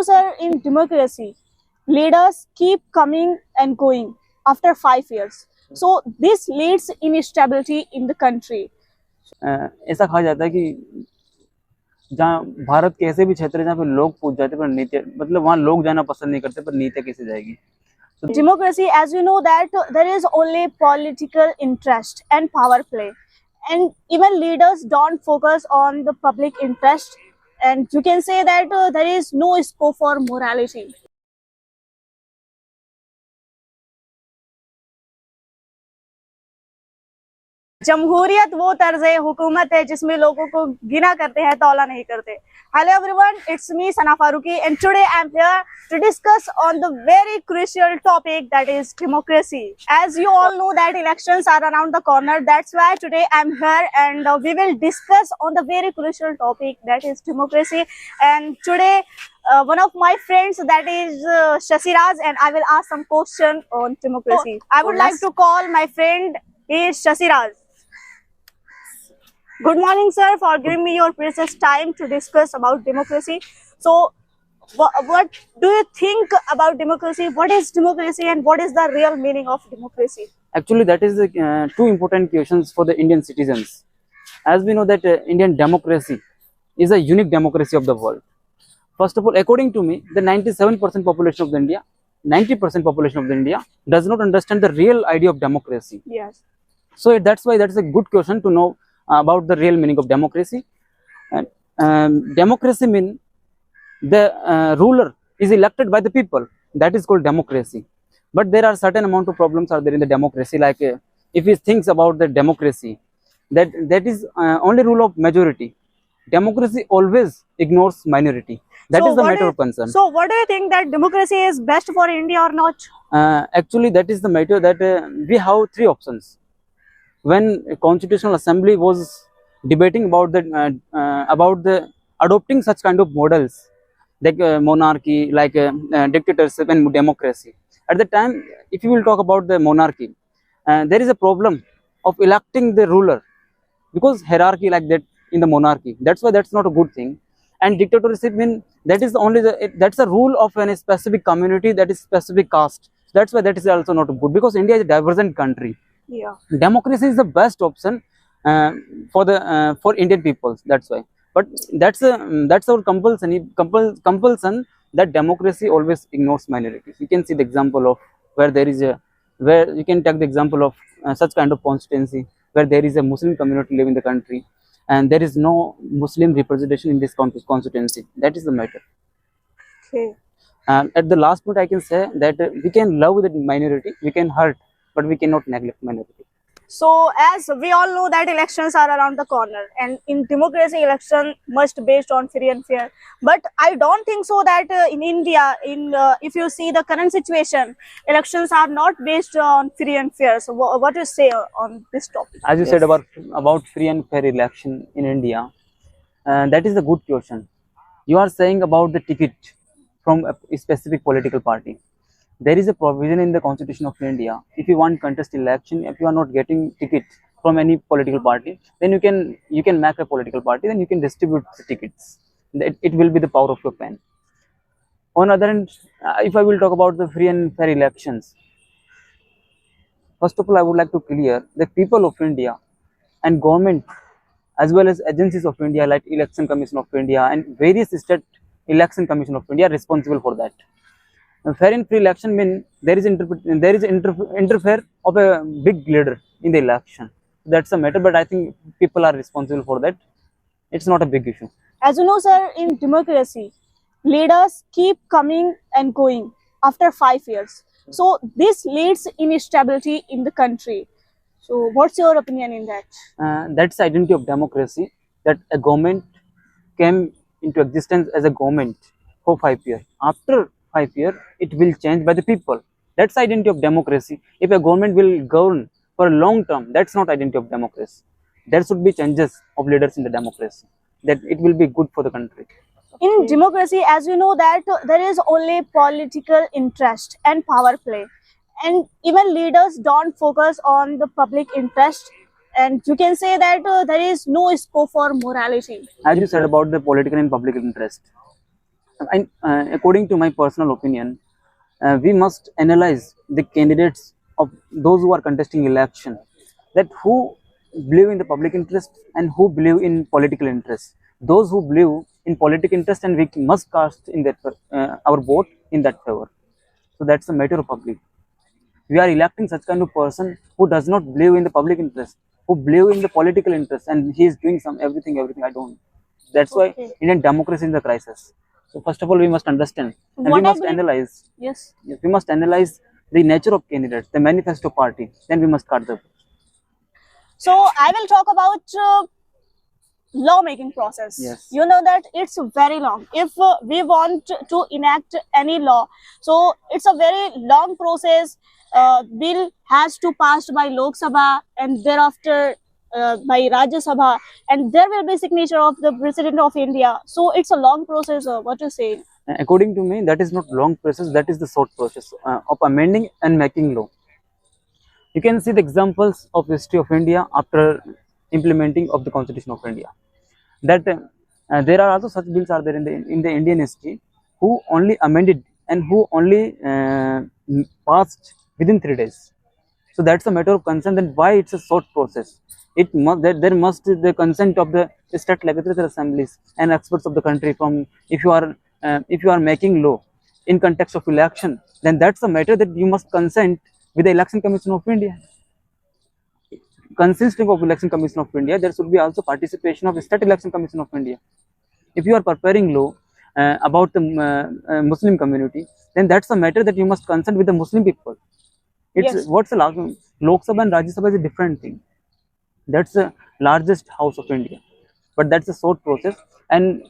know, sir, in democracy, leaders keep coming and going after 5 years. So this leads instability in the country. ऐसा कहा जाता है कि जहाँ भारत के ऐसे भी क्षेत्र है जहाँ पे लोग पूछ जाते पर नीति मतलब वहाँ लोग जाना पसंद नहीं करते पर नीति कैसे जाएगी. Democracy, as you know, that there is only political interest and power play, and even leaders don't focus on the public interest, and you can say that there is no scope for morality. जमहूरियत वो तर्ज हुकूमत है जिसमें लोगों को गिना करते हैं, तौला नहीं करते. Hello everyone, it's me Sana Faruqi and today I'm here to discuss on the very crucial topic, that is democracy. As you all know that elections are around the corner, that's why today I'm here and we will discuss on the very crucial topic, that is democracy. And today one of my friends, that is Shasiraj, and I will ask some question on democracy. I would like to call my friend is Shasiraj. Good morning, sir, for giving me your precious time to discuss about democracy. So, what do you think about democracy? What is democracy and what is the real meaning of democracy? Actually, that is two important questions for the Indian citizens. As we know that Indian democracy is a unique democracy of the world. First of all, according to me, the 97% population of India, 90% population of India does not understand the real idea of democracy. Yes. So that's why that is a good question to know about the real meaning of democracy. And democracy means the ruler is elected by the people. That is called democracy. But there are certain amount of problems are there in the democracy. Like if he thinks about the democracy, that is only rule of majority. Democracy always ignores minority. That is the matter of concern. So what do you think, that democracy is best for India or not? Actually, that is the matter that we have three options. When Constitutional Assembly was debating about the adopting such kind of models like monarchy, like dictatorship and democracy. At the time, if you will talk about the monarchy, there is a problem of electing the ruler because hierarchy like that in the monarchy. That's why that's not a good thing. And dictatorship means that is only that's a rule of a specific community, that is specific caste. That's why that is also not good, because India is a divergent country. Yeah. Democracy is the best option for Indian peoples. That's why. But that's our compulsion that democracy always ignores minorities. You can see the example of where you can take the example of such kind of constituency where there is a Muslim community living in the country and there is no Muslim representation in this constituency. That is the matter. Okay. At the last point, I can say that we can love the minority, we can hurt, but we cannot neglect minority. So as we all know that elections are around the corner, and in democracy election must be based on free and fair. But I don't think so that in India, if you see the current situation, elections are not based on free and fair. So what do you say on this topic? As you said about free and fair election in India, that is a good question. You are saying about the ticket from a specific political party. There is a provision in the Constitution of India. If you want contest election, if you are not getting ticket from any political party, then you can make a political party, then you can distribute the tickets. It will be the power of your pen. On the other hand, if I will talk about the free and fair elections, first of all, I would like to clear the people of India and government as well as agencies of India like Election Commission of India and various state Election Commission of India are responsible for that. Fair and free election means there is interfere of a big leader in the election. That's a matter, but I think people are responsible for that. It's not a big issue. As you know, sir, in democracy, leaders keep coming and going after 5 years. So this leads instability in the country. So what's your opinion in that? That's the identity of democracy, that a government came into existence as a government for 5 years. After 5 years, it will change by the people. That's the identity of democracy. If a government will govern for a long term, that's not identity of democracy. There should be changes of leaders in the democracy. That it will be good for the country. In democracy, as you know that there is only political interest and power play, and even leaders don't focus on the public interest, and you can say that there is no scope for morality. As you said about the political and public interest, According to my personal opinion, we must analyze the candidates of those who are contesting election, that who believe in the public interest and who believe in political interest. Those who believe in political interest, and we must cast in that our vote in that favor. So that's a matter of public. We are electing such kind of person who does not believe in the public interest, who believe in the political interest, and he is doing some everything. I don't. That's why Okay. Indian democracy is in the crisis. So first of all, we must understand and we What I must believe, analyze. yes. Yes, we must analyze the nature of candidates, the manifesto party. Then we must cut the. So I will talk about lawmaking process. Yes. You know that it's very long. If we want to enact any law, so it's a very long process. Bill has to pass by Lok Sabha and thereafter by Rajya Sabha, and there will be signature of the President of India. So it's a long process. What you say? According to me, that is not long process. That is the short process of amending and making law. You can see the examples of history of India after implementing of the Constitution of India. That there are also such bills are there in the Indian history who only amended and who only passed within 3 days. So that's a matter of concern. Then why it's a short process? It must that there must be the consent of the state legislature assemblies and experts of the country. From if you are making law in context of election, then that's a matter that you must consent with the Election Commission of India. Consisting of Election Commission of India, there should be also participation of State Election Commission of India. If you are preparing law about the Muslim community, then that's a matter that you must consult with the Muslim people. It's Yes. what's the Lok Sabha and Rajya Sabha is a different thing. That's the largest house of India, but that's a short process. And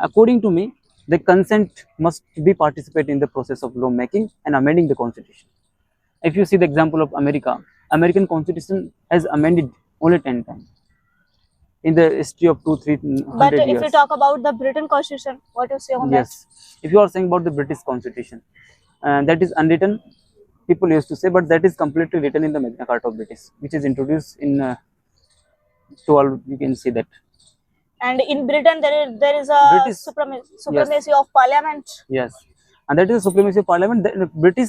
according to me, the consent must be participate in the process of law making and amending the constitution. If you see the example of America, American Constitution has amended only 10 times in the history of 200-300 But if years. you talk about the Britain Constitution, what you say on that? Yes, if you are saying about the British Constitution, that is unwritten. People used to say, but that is completely written in the Magna Carta of British, which is introduced in 12. You can see that. And in Britain, there is a British- supremacy of Parliament. Yes, and that is the supremacy of Parliament. The British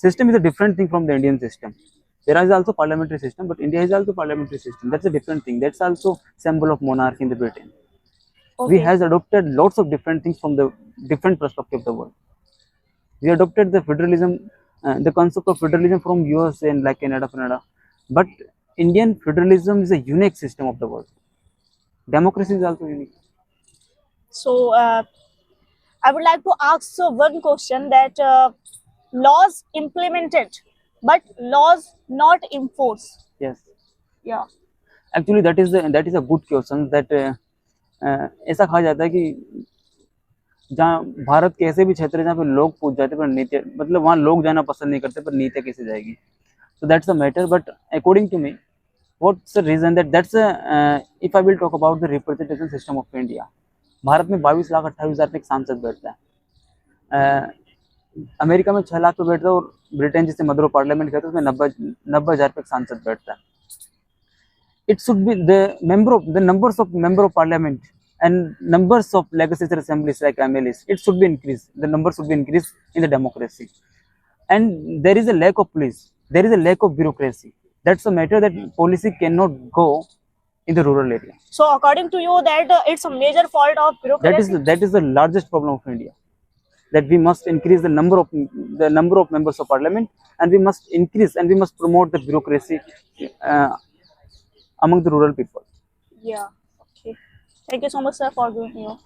system is a different thing from the Indian system. There is also parliamentary system, but India is also parliamentary system. That's a different thing. That's also symbol of monarchy in the Britain. We Okay. has adopted lots of different things from the different perspective of the world. We adopted the federalism, the concept of federalism from USA and like Canada. But Indian federalism is a unique system of the world. Democracy is also unique. So I would like to ask one question that laws implemented, but laws not enforced. Yes. Yeah. Actually, that is a good question. That ऐसा कहा जाता है कि जहाँ भारत के ऐसे भी क्षेत्र है जहाँ पे लोग पूछ जाते पर नीति मतलब वहाँ लोग जाना पसंद नहीं करते पर नीति कैसे जाएगी. So that's a matter. But according to me, what's the reason that's if I will talk about the representation system of India, Bharat में 22,28,000 पे एक सांसद बैठता है. अमेरिका में 6 लाख पे बैठता है और ब्रिटेन जिसे मदर ऑफ पार्लियामेंट कहते हैं उसमें 90,000 पे एक सांसद बैठता है. It should be the numbers of member of parliament and numbers of legislature assemblies like MLAs. It should be increased. The number should be increased in the democracy. And there is a lack of police. There is a lack of bureaucracy. That's a matter that policy cannot go in the rural area. So according to you, that it's a major fault of bureaucracy. That is the largest problem of India. That we must increase the number of members of parliament, and we must increase and we must promote the bureaucracy among the rural people. Yeah. Okay. Thank you so much, sir, for giving me.